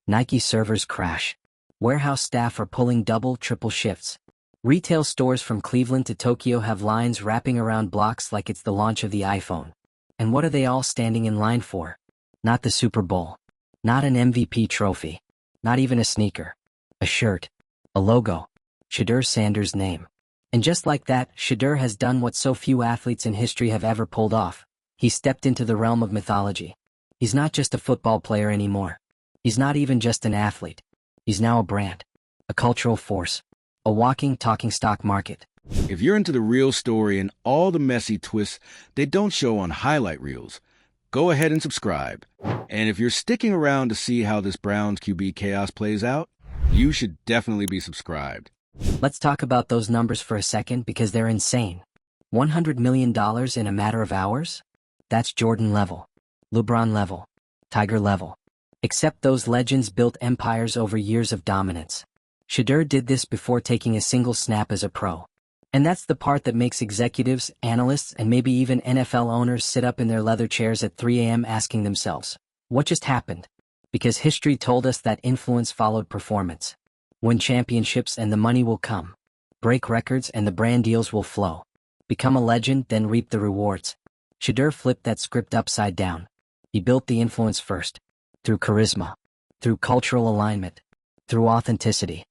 Nike servers crash. Warehouse staff are pulling double, triple shifts. Retail stores from Cleveland to Tokyo have lines wrapping around blocks like it's the launch of the iPhone. And what are they all standing in line for? Not the Super Bowl. Not an MVP trophy. Not even a sneaker. A shirt. A logo. Shedeur Sanders' name. And just like that, Shedeur has done what so few athletes in history have ever pulled off. He stepped into the realm of mythology. He's not just a football player anymore. He's not even just an athlete. He's now a brand. A cultural force. A walking, talking stock market. If you're into the real story and all the messy twists they don't show on highlight reels, go ahead and subscribe. And if you're sticking around to see how this Browns QB chaos plays out, you should definitely be subscribed. Let's talk about those numbers for a second because they're insane. $100 million in a matter of hours? That's Jordan level. LeBron level. Tiger level. Except those legends built empires over years of dominance. Shedeur did this before taking a single snap as a pro. And that's the part that makes executives, analysts, and maybe even NFL owners sit up in their leather chairs at 3 a.m. asking themselves, what just happened? Because history told us that influence followed performance. Win championships and the money will come. Break records and the brand deals will flow. Become a legend, then reap the rewards. Shedeur flipped that script upside down. He built the influence first. Through charisma. Through cultural alignment. Through authenticity.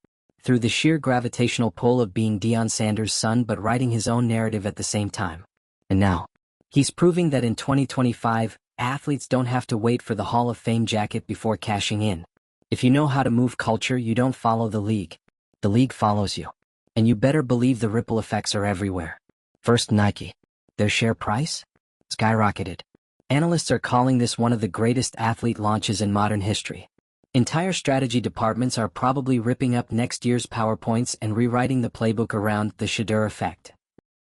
Through the sheer gravitational pull of being Deion Sanders' son but writing his own narrative at the same time. And now, he's proving that in 2025, athletes don't have to wait for the Hall of Fame jacket before cashing in. If you know how to move culture, you don't follow the league. The league follows you. And you better believe the ripple effects are everywhere. First, Nike. Their share price? Skyrocketed. Analysts are calling this one of the greatest athlete launches in modern history. Entire strategy departments are probably ripping up next year's PowerPoints and rewriting the playbook around the Shedeur effect.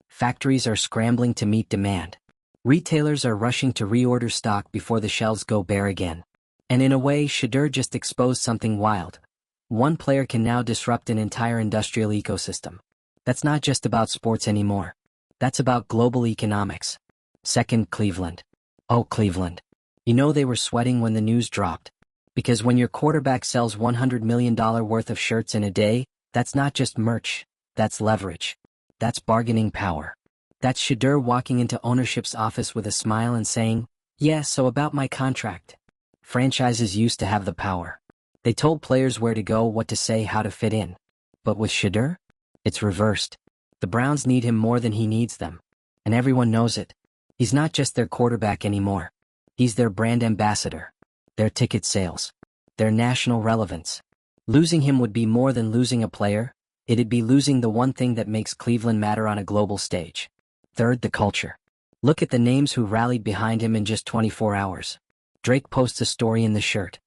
Factories are scrambling to meet demand. Retailers are rushing to reorder stock before the shelves go bare again. And in a way, Shedeur just exposed something wild. One player can now disrupt an entire industrial ecosystem. That's not just about sports anymore. That's about global economics. Second, Cleveland. Oh, Cleveland. You know they were sweating when the news dropped. Because when your quarterback sells $100 million worth of shirts in a day, that's not just merch, that's leverage. That's bargaining power. That's Shedeur walking into ownership's office with a smile and saying, yeah, so about my contract. Franchises used to have the power. They told players where to go, what to say, how to fit in. But with Shedeur, it's reversed. The Browns need him more than he needs them. And everyone knows it. He's not just their quarterback anymore. He's their brand ambassador. Their ticket sales. Their national relevance. Losing him would be more than losing a player. It'd be losing the one thing that makes Cleveland matter on a global stage. Third, the culture. Look at the names who rallied behind him in just 24 hours. Drake posts a story in the shirt.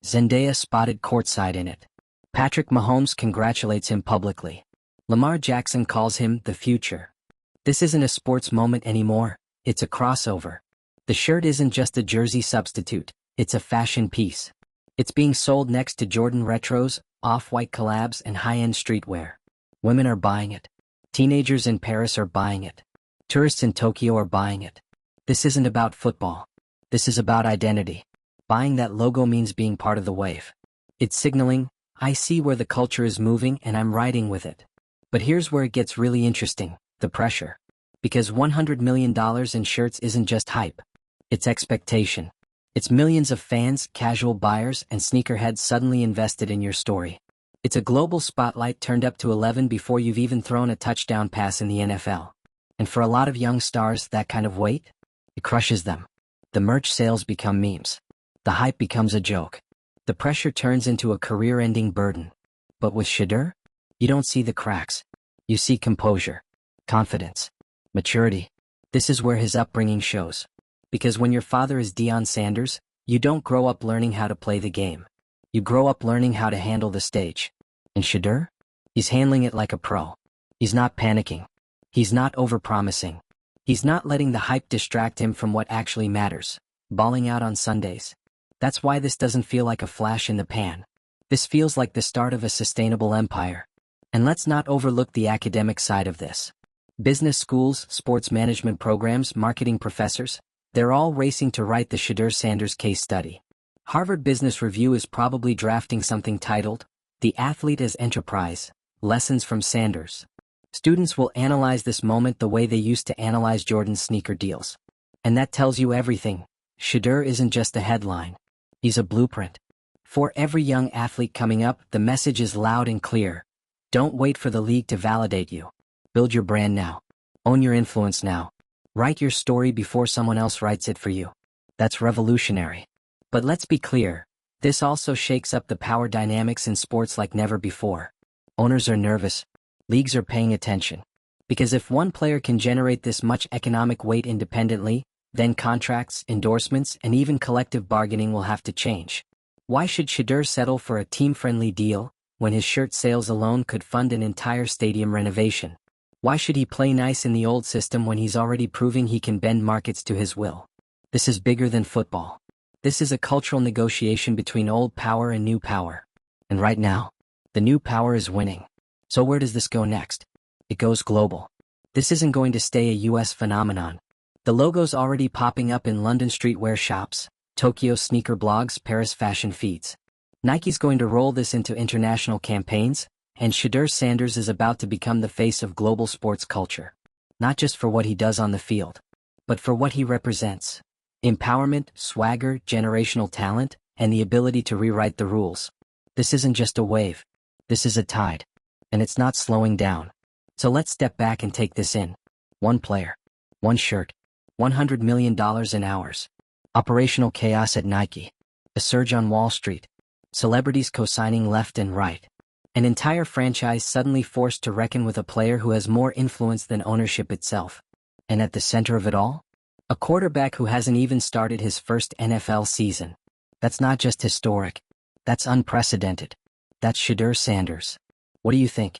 Zendaya spotted courtside in it. Patrick Mahomes congratulates him publicly. Lamar Jackson calls him the future. This isn't a sports moment anymore, it's a crossover. The shirt isn't just a jersey substitute, it's a fashion piece. It's being sold next to Jordan retros, off-white collabs, and high-end streetwear. Women are buying it. Teenagers in Paris are buying it. Tourists in Tokyo are buying it. This isn't about football. This is about identity. Buying that logo means being part of the wave. It's signaling, I see where the culture is moving and I'm riding with it. But here's where it gets really interesting, the pressure. Because $100 million in shirts isn't just hype. It's expectation. It's millions of fans, casual buyers, and sneakerheads suddenly invested in your story. It's a global spotlight turned up to 11 before you've even thrown a touchdown pass in the NFL. And for a lot of young stars, that kind of weight, it crushes them. The merch sales become memes. The hype becomes a joke. The pressure turns into a career-ending burden. But with Shedeur, you don't see the cracks. You see composure, confidence, maturity. This is where his upbringing shows. Because when your father is Deion Sanders, you don't grow up learning how to play the game. You grow up learning how to handle the stage. And Shedeur? He's handling it like a pro. He's not panicking. He's not overpromising. He's not letting the hype distract him from what actually matters. Balling out on Sundays. That's why this doesn't feel like a flash in the pan. This feels like the start of a sustainable empire. And let's not overlook the academic side of this. Business schools, sports management programs, marketing professors, they're all racing to write the Shedeur Sanders case study. Harvard Business Review is probably drafting something titled, The Athlete as Enterprise, Lessons from Sanders. Students will analyze this moment the way they used to analyze Jordan's sneaker deals. And that tells you everything. Shedeur isn't just a headline. He's a blueprint. For every young athlete coming up, the message is loud and clear. Don't wait for the league to validate you. Build your brand now. Own your influence now. Write your story before someone else writes it for you. That's revolutionary. But let's be clear, this also shakes up the power dynamics in sports like never before. Owners are nervous. Leagues are paying attention. Because if one player can generate this much economic weight independently, then contracts, endorsements, and even collective bargaining will have to change. Why should Shedeur settle for a team-friendly deal, when his shirt sales alone could fund an entire stadium renovation? Why should he play nice in the old system when he's already proving he can bend markets to his will? This is bigger than football. This is a cultural negotiation between old power and new power. And right now, the new power is winning. So where does this go next? It goes global. This isn't going to stay a US phenomenon. The logo's already popping up in London streetwear shops, Tokyo sneaker blogs, Paris fashion feeds. Nike's going to roll this into international campaigns, and Shedeur Sanders is about to become the face of global sports culture. Not just for what he does on the field, but for what he represents. Empowerment, swagger, generational talent, and the ability to rewrite the rules. This isn't just a wave. This is a tide. And it's not slowing down. So let's step back and take this in. One player. One shirt. $100 million in hours. Operational chaos at Nike. A surge on Wall Street. Celebrities co-signing left and right. An entire franchise suddenly forced to reckon with a player who has more influence than ownership itself. And at the center of it all? A quarterback who hasn't even started his first NFL season. That's not just historic. That's unprecedented. That's Shedeur Sanders. What do you think?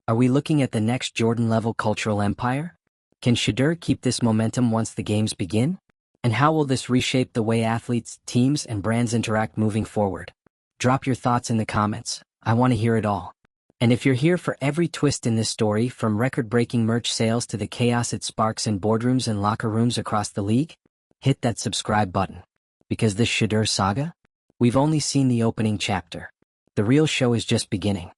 Are we looking at the next Jordan-level cultural empire? Can Shedeur keep this momentum once the games begin? And how will this reshape the way athletes, teams, and brands interact moving forward? Drop your thoughts in the comments. I want to hear it all. And if you're here for every twist in this story, from record-breaking merch sales to the chaos it sparks in boardrooms and locker rooms across the league, hit that subscribe button. Because this Shedeur saga? We've only seen the opening chapter. The real show is just beginning.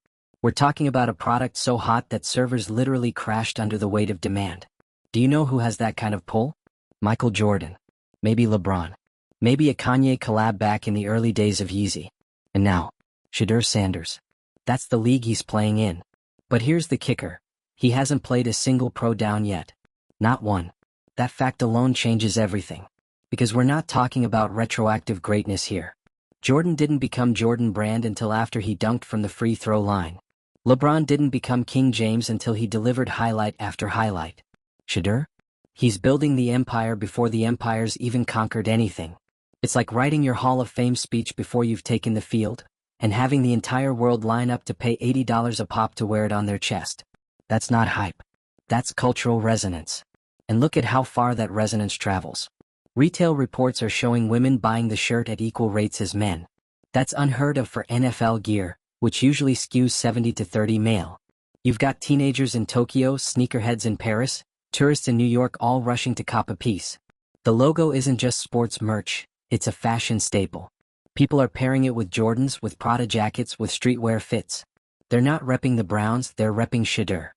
We're talking about a product so hot that servers literally crashed under the weight of demand. Do you know who has that kind of pull? Michael Jordan. Maybe LeBron. Maybe a Kanye collab back in the early days of Yeezy. And now, Shedeur Sanders. That's the league he's playing in. But here's the kicker. He hasn't played a single pro down yet. Not one. That fact alone changes everything. Because we're not talking about retroactive greatness here. Jordan didn't become Jordan Brand until after he dunked from the free throw line. LeBron didn't become King James until he delivered highlight after highlight. Shedeur? He's building the empire before the empire's even conquered anything. It's like writing your Hall of Fame speech before you've taken the field, and having the entire world line up to pay $80 a pop to wear it on their chest. That's not hype. That's cultural resonance. And look at how far that resonance travels. Retail reports are showing women buying the shirt at equal rates as men. That's unheard of for NFL gear, which usually skews 70-30 male. You've got teenagers in Tokyo, sneakerheads in Paris, tourists in New York all rushing to cop a piece. The logo isn't just sports merch, it's a fashion staple. People are pairing it with Jordans, with Prada jackets, with streetwear fits. They're not repping the Browns, they're repping Shedeur.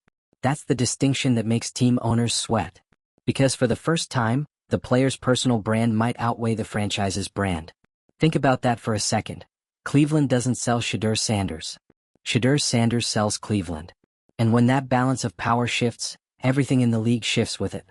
That's the distinction that makes team owners sweat. Because for the first time, the player's personal brand might outweigh the franchise's brand. Think about that for a second. Cleveland doesn't sell Shedeur Sanders. Shedeur Sanders sells Cleveland. And when that balance of power shifts, everything in the league shifts with it.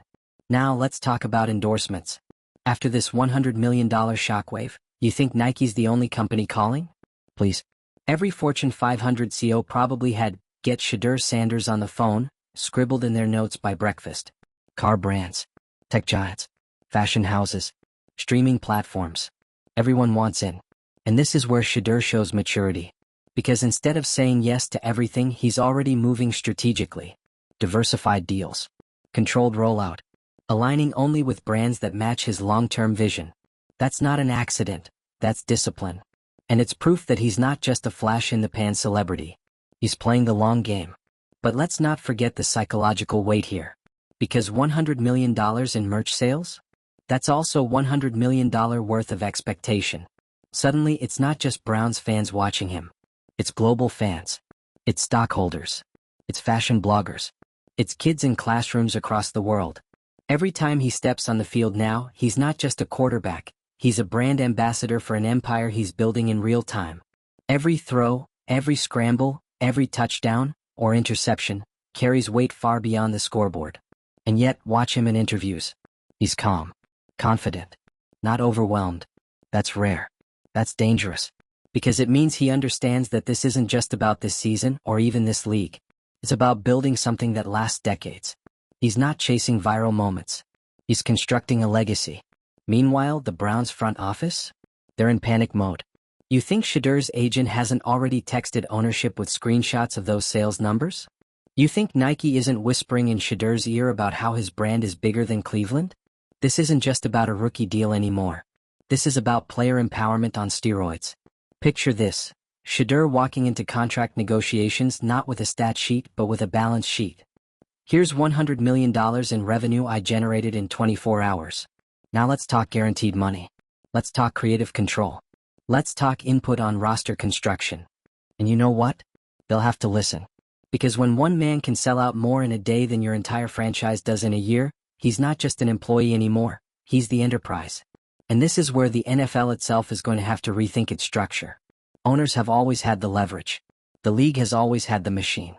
Now let's talk about endorsements. After this $100 million shockwave, you think Nike's the only company calling? Please. Every Fortune 500 CEO probably had "Get Shedeur Sanders on the phone" scribbled in their notes by breakfast. Car brands, tech giants, fashion houses, streaming platforms. Everyone wants in. And this is where Shedeur shows maturity. Because instead of saying yes to everything, he's already moving strategically. Diversified deals. Controlled rollout. Aligning only with brands that match his long-term vision. That's not an accident. That's discipline. And it's proof that he's not just a flash-in-the-pan celebrity. He's playing the long game. But let's not forget the psychological weight here. Because $100 million in merch sales? That's also $100 million worth of expectation. Suddenly, it's not just Browns fans watching him. It's global fans. It's stockholders. It's fashion bloggers. It's kids in classrooms across the world. Every time he steps on the field now, he's not just a quarterback. He's a brand ambassador for an empire he's building in real time. Every throw, every scramble, every touchdown, or interception, carries weight far beyond the scoreboard. And yet, watch him in interviews. He's calm, confident, not overwhelmed. That's rare. That's dangerous. Because it means he understands that this isn't just about this season or even this league. It's about building something that lasts decades. He's not chasing viral moments. He's constructing a legacy. Meanwhile, the Browns' front office? They're in panic mode. You think Shedeur's agent hasn't already texted ownership with screenshots of those sales numbers? You think Nike isn't whispering in Shedeur's ear about how his brand is bigger than Cleveland? This isn't just about a rookie deal anymore. This is about player empowerment on steroids. Picture this: Shedeur walking into contract negotiations not with a stat sheet but with a balance sheet. Here's $100 million in revenue I generated in 24 hours. Now let's talk guaranteed money. Let's talk creative control. Let's talk input on roster construction. And you know what? They'll have to listen. Because when one man can sell out more in a day than your entire franchise does in a year, he's not just an employee anymore, he's the enterprise. And this is where the NFL itself is going to have to rethink its structure. Owners have always had the leverage. The league has always had the machine.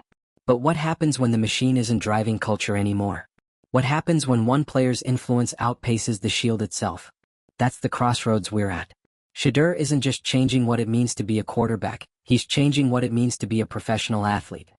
But what happens when the machine isn't driving culture anymore? What happens when one player's influence outpaces the shield itself? That's the crossroads we're at. Shedeur isn't just changing what it means to be a quarterback, he's changing what it means to be a professional athlete.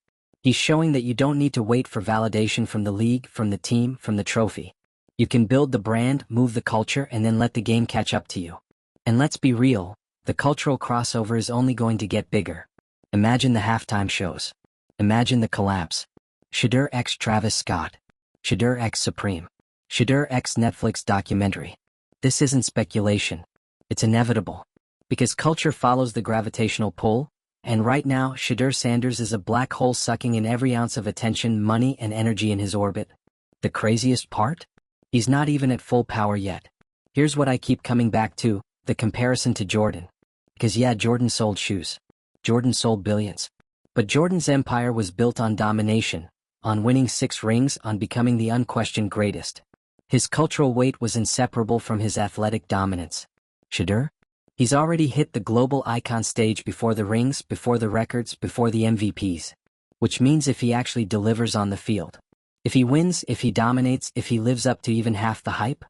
He's showing that you don't need to wait for validation from the league, from the team, from the trophy. You can build the brand, move the culture, and then let the game catch up to you. And let's be real, the cultural crossover is only going to get bigger. Imagine the halftime shows. Imagine the collabs. Shedeur x Travis Scott. Shedeur x Supreme. Shedeur x Netflix documentary. This isn't speculation. It's inevitable. Because culture follows the gravitational pull, and right now, Shedeur Sanders is a black hole sucking in every ounce of attention, money, and energy in his orbit. The craziest part? He's not even at full power yet. Here's what I keep coming back to, the comparison to Jordan. Because yeah, Jordan sold shoes. Jordan sold billions. But Jordan's empire was built on domination, on winning 6 rings, on becoming the unquestioned greatest. His cultural weight was inseparable from his athletic dominance. Shedeur? He's already hit the global icon stage before the rings, before the records, before the MVPs. Which means if he actually delivers on the field, if he wins, if he dominates, if he lives up to even half the hype,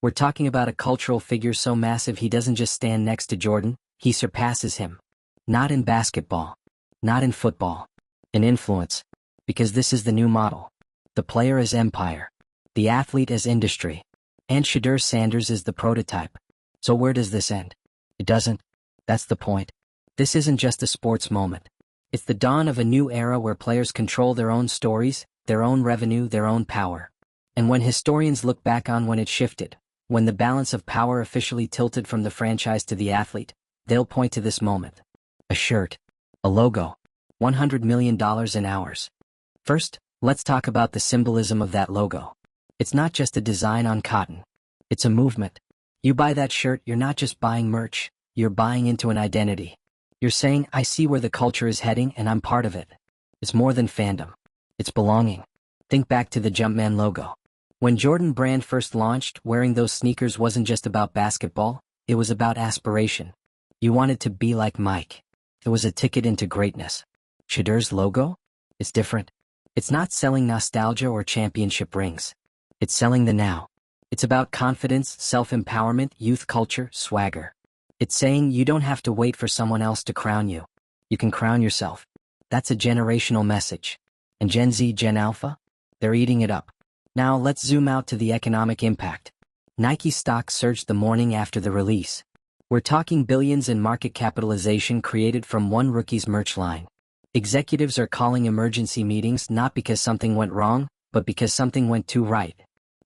we're talking about a cultural figure so massive he doesn't just stand next to Jordan, he surpasses him. Not in basketball. Not in football. In influence. Because this is the new model. The player as empire. The athlete as industry. And Shedeur Sanders is the prototype. So where does this end? It doesn't. That's the point. This isn't just a sports moment. It's the dawn of a new era where players control their own stories, their own revenue, their own power. And when historians look back on when it shifted, when the balance of power officially tilted from the franchise to the athlete, they'll point to this moment. A shirt. A logo. $100 million in hours. First, let's talk about the symbolism of that logo. It's not just a design on cotton. It's a movement. You buy that shirt, you're not just buying merch, you're buying into an identity. You're saying, I see where the culture is heading and I'm part of it. It's more than fandom. It's belonging. Think back to the Jumpman logo. When Jordan Brand first launched, wearing those sneakers wasn't just about basketball, it was about aspiration. You wanted to be like Mike. It was a ticket into greatness. Shedeur's logo? It's different. It's not selling nostalgia or championship rings. It's selling the now. It's about confidence, self-empowerment, youth culture, swagger. It's saying you don't have to wait for someone else to crown you. You can crown yourself. That's a generational message. And Gen Z, Gen Alpha? They're eating it up. Now let's zoom out to the economic impact. Nike stock surged the morning after the release. We're talking billions in market capitalization created from one rookie's merch line. Executives are calling emergency meetings not because something went wrong, but because something went too right.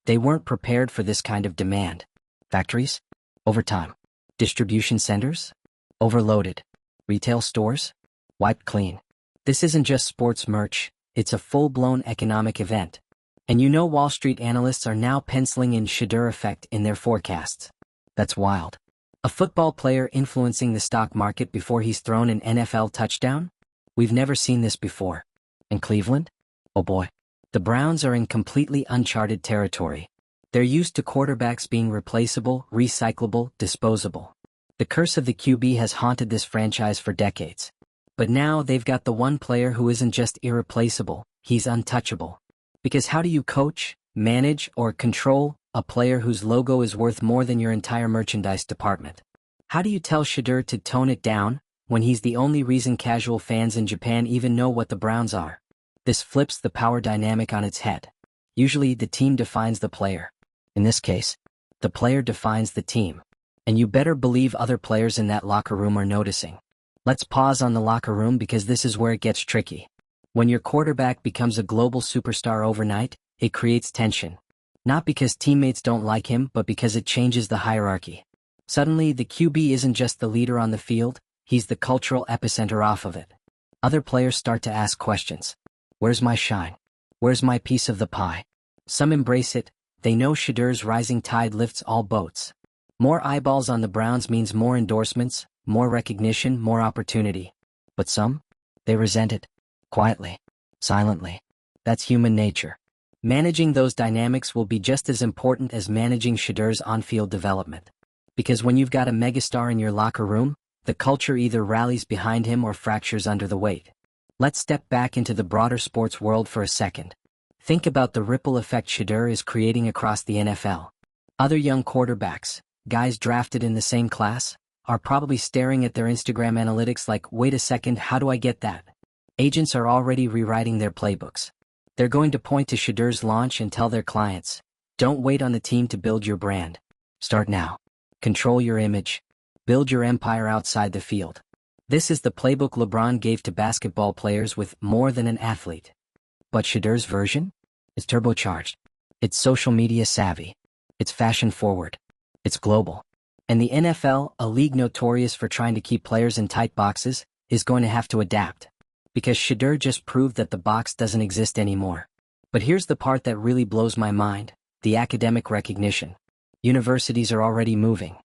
They weren't prepared for this kind of demand. Factories? Overtime. Distribution centers? Overloaded. Retail stores? Wiped clean. This isn't just sports merch, it's a full-blown economic event. And you know Wall Street analysts are now penciling in Shedeur effect in their forecasts. That's wild. A football player influencing the stock market before he's thrown an NFL touchdown? We've never seen this before. In Cleveland? Oh boy. The Browns are in completely uncharted territory. They're used to quarterbacks being replaceable, recyclable, disposable. The curse of the QB has haunted this franchise for decades. But now they've got the one player who isn't just irreplaceable, he's untouchable. Because how do you coach, manage, or control a player whose logo is worth more than your entire merchandise department? How do you tell Shedeur to tone it down when he's the only reason casual fans in Japan even know what the Browns are? This flips the power dynamic on its head. Usually the team defines the player. In this case, the player defines the team. And you better believe other players in that locker room are noticing. Let's pause on the locker room because this is where it gets tricky. When your quarterback becomes a global superstar overnight, it creates tension. Not because teammates don't like him, but because it changes the hierarchy. Suddenly, the QB isn't just the leader on the field, he's the cultural epicenter off of it. Other players start to ask questions. Where's my shine? Where's my piece of the pie? Some embrace it. They know Shedeur's rising tide lifts all boats. More eyeballs on the Browns means more endorsements, more recognition, more opportunity. But some? They resent it. Quietly. Silently. That's human nature. Managing those dynamics will be just as important as managing Shedeur's on-field development. Because when you've got a megastar in your locker room, the culture either rallies behind him or fractures under the weight. Let's step back into the broader sports world for a second. Think about the ripple effect Shedeur is creating across the NFL. Other young quarterbacks, guys drafted in the same class, are probably staring at their Instagram analytics like, wait a second, how do I get that? Agents are already rewriting their playbooks. They're going to point to Shedeur's launch and tell their clients, don't wait on the team to build your brand. Start now. Control your image. Build your empire outside the field. This is the playbook LeBron gave to basketball players with more than an athlete. But Shedeur's version? It's turbocharged. It's social media savvy. It's fashion forward. It's global. And the NFL, a league notorious for trying to keep players in tight boxes, is going to have to adapt. Because Shedeur just proved that the box doesn't exist anymore. But here's the part that really blows my mind, the academic recognition. Universities are already moving.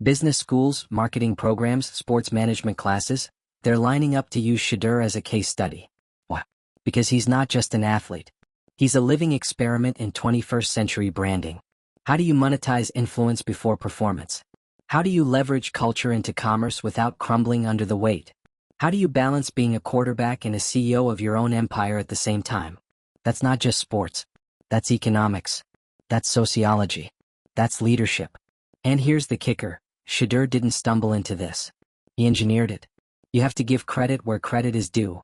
Business schools, marketing programs, sports management classes, they're lining up to use Shedeur as a case study. Why? Because he's not just an athlete. He's a living experiment in 21st century branding. How do you monetize influence before performance? How do you leverage culture into commerce without crumbling under the weight? How do you balance being a quarterback and a CEO of your own empire at the same time? That's not just sports. That's economics. That's sociology. That's leadership. And here's the kicker. Shedeur didn't stumble into this. He engineered it. You have to give credit where credit is due.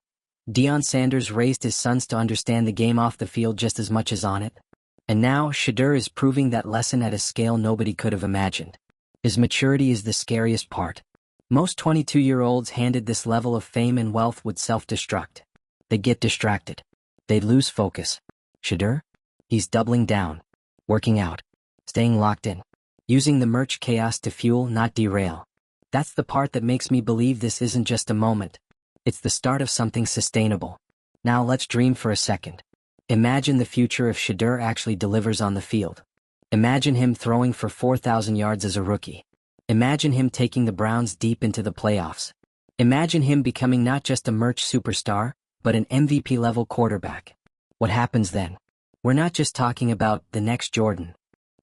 Deion Sanders raised his sons to understand the game off the field just as much as on it. And now Shedeur is proving that lesson at a scale nobody could have imagined. His maturity is the scariest part. Most 22-year-olds handed this level of fame and wealth would self-destruct. They'd get distracted. They'd lose focus. Shedeur? He's doubling down. Working out. Staying locked in. Using the merch chaos to fuel, not derail. That's the part that makes me believe this isn't just a moment. It's the start of something sustainable. Now let's dream for a second. Imagine the future if Shedeur actually delivers on the field. Imagine him throwing for 4,000 yards as a rookie. Imagine him taking the Browns deep into the playoffs. Imagine him becoming not just a merch superstar, but an MVP-level quarterback. What happens then? We're not just talking about the next Jordan.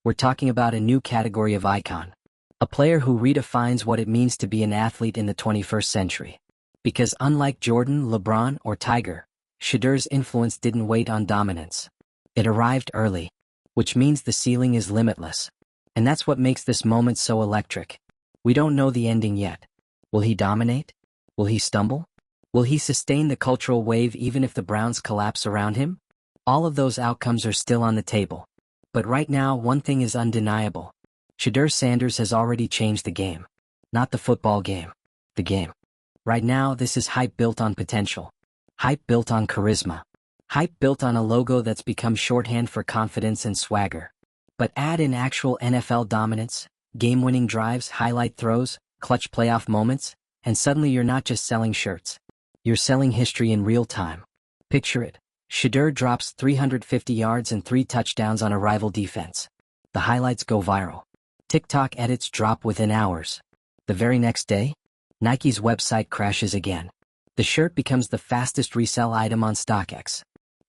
We're talking about a new category of icon. A player who redefines what it means to be an athlete in the 21st century. Because unlike Jordan, LeBron, or Tiger, Shedeur's influence didn't wait on dominance. It arrived early, which means the ceiling is limitless. And that's what makes this moment so electric. We don't know the ending yet. Will he dominate? Will he stumble? Will he sustain the cultural wave even if the Browns collapse around him? All of those outcomes are still on the table. But right now, one thing is undeniable. Shedeur Sanders has already changed the game. Not the football game. The game. Right now, this is hype built on potential. Hype built on charisma. Hype built on a logo that's become shorthand for confidence and swagger. But add in actual NFL dominance, game-winning drives, highlight throws, clutch playoff moments, and suddenly you're not just selling shirts. You're selling history in real time. Picture it. Shedeur drops 350 yards and 3 touchdowns on a rival defense. The highlights go viral. TikTok edits drop within hours. The very next day, Nike's website crashes again. The shirt becomes the fastest resell item on StockX.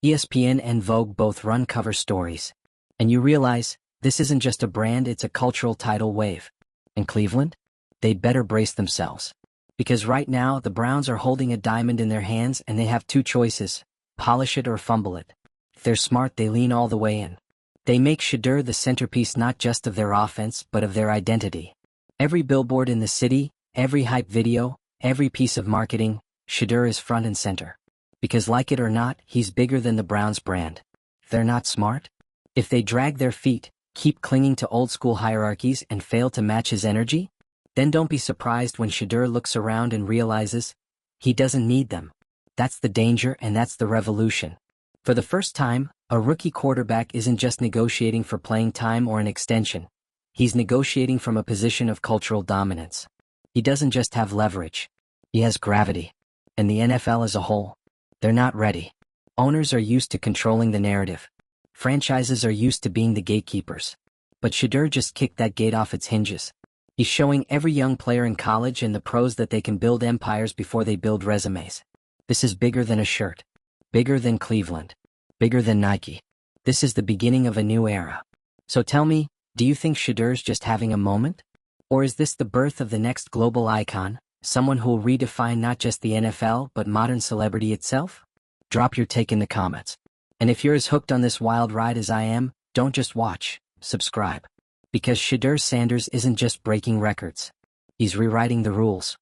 ESPN and Vogue both run cover stories. And you realize, this isn't just a brand, it's a cultural tidal wave. And Cleveland? They'd better brace themselves. Because right now, the Browns are holding a diamond in their hands and they have two choices: polish it or fumble it. If they're smart, they lean all the way in. They make Shedeur the centerpiece not just of their offense, but of their identity. Every billboard in the city, every hype video, every piece of marketing, Shedeur is front and center. Because like it or not, he's bigger than the Browns brand. If they're not smart, if they drag their feet, keep clinging to old-school hierarchies and fail to match his energy, then don't be surprised when Shedeur looks around and realizes he doesn't need them. That's the danger and that's the revolution. For the first time, a rookie quarterback isn't just negotiating for playing time or an extension. He's negotiating from a position of cultural dominance. He doesn't just have leverage. He has gravity. And the NFL as a whole, they're not ready. Owners are used to controlling the narrative. Franchises are used to being the gatekeepers. But Shedeur just kicked that gate off its hinges. He's showing every young player in college and the pros that they can build empires before they build resumes. This is bigger than a shirt. Bigger than Cleveland. Bigger than Nike. This is the beginning of a new era. So tell me, do you think Shedeur's just having a moment? Or is this the birth of the next global icon, someone who'll redefine not just the NFL but modern celebrity itself? Drop your take in the comments. And if you're as hooked on this wild ride as I am, don't just watch, subscribe. Because Shedeur Sanders isn't just breaking records. He's rewriting the rules.